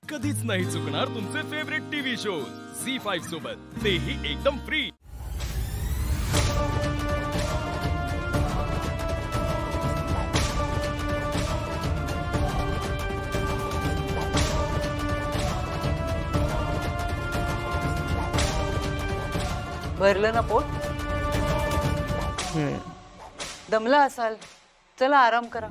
कधीच नाही चुकणार तुमचे फेवरेट टीव्ही शोज झी5 सोबत, तेही एकदम फ्री। भरलं ना पोट? दमला असाल, चला आराम करा।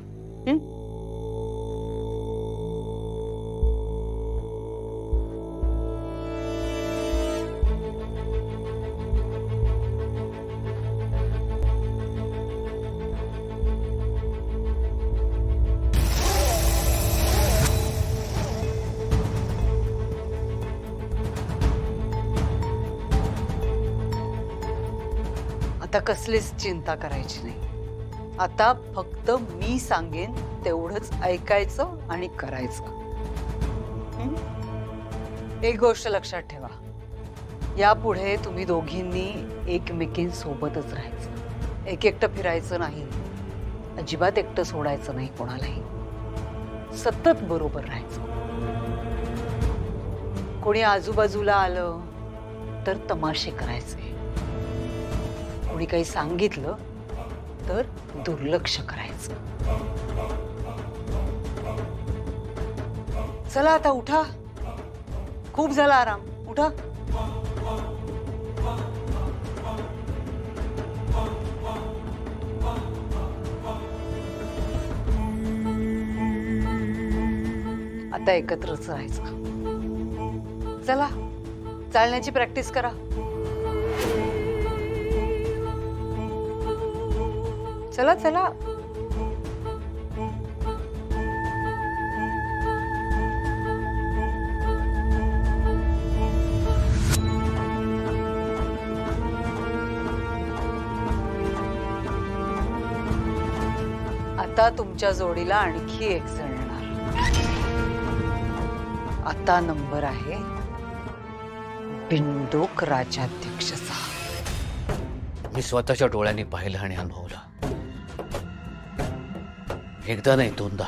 आता कसलीच चिंता करायची नाही। आता फक्त मी सांगेन तेवढंच ऐकायचं आणि करायचं। एक गोष्ट लक्षात ठेवा, यापुढे तुम्ही दोघींनी एकमेकींसोबतच राहायचं, एकटं फिरायचं नाही, अजिबात एकटं सोडायचं नाही कोणालाही, सतत बरोबर राहायचं। कोणी आजूबाजूला आलं तर तमाशे करायचे, कोणी काही सांगितलं तर दुर्लक्ष करायचं। चला आता उठा, खूप झाला आराम, उठा। आता एकत्रच राहायचं। चला चालण्याची प्रॅक्टिस करा। चला चला। आता तुमच्या जोडीला आणखी एक जण येणार। आता नंबर आहे बिंडोक राजाध्यक्षचा। मी स्वतःच्या डोळ्यांनी पाहिलं आणि अनुभवलं, एकदा नाही दोनदा।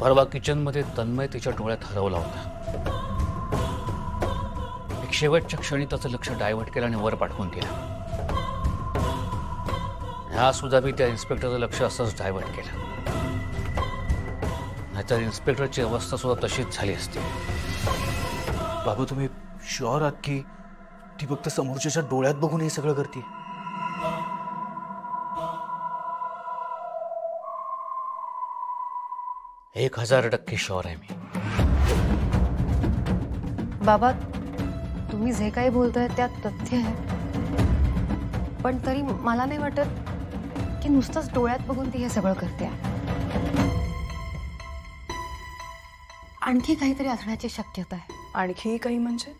परवा किचन मध्ये तन्मय तिच्या डोळ्यात हरवला होता। एक शेवटच्या क्षणी त्याचं लक्ष डायव्हर्ट केलं आणि वर पाठवून दिलं। ह्या सुद्धा मी त्या इन्स्पेक्टरचं लक्ष असंच डायव्हर्ट केलं, नाहीतर इन्स्पेक्टरची अवस्था सुद्धा तशीच झाली असती। बाबा तुम्ही शुअर आहात की ती फक्त समोरच्याच्या डोळ्यात बघून हे सगळं करते? 1000% शुअर आहे मी। बाबा तुम्ही जे काही बोलताय त्यात तथ्य आहे, पण तरी मला नाही वाटत की नुसतंच डोळ्यात बघून ती हे सगळं करते। आणखी काहीतरी असण्याची शक्यता आहे। आणखी काही म्हणजे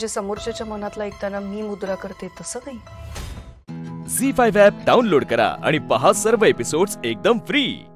समोरच्याच्या मनातला ऐकताना मी मुद्रा करते तसं काही? झी5 ॲप डाउनलोड करा आणि पहा सर्व एपिसोड्स एकदम फ्री।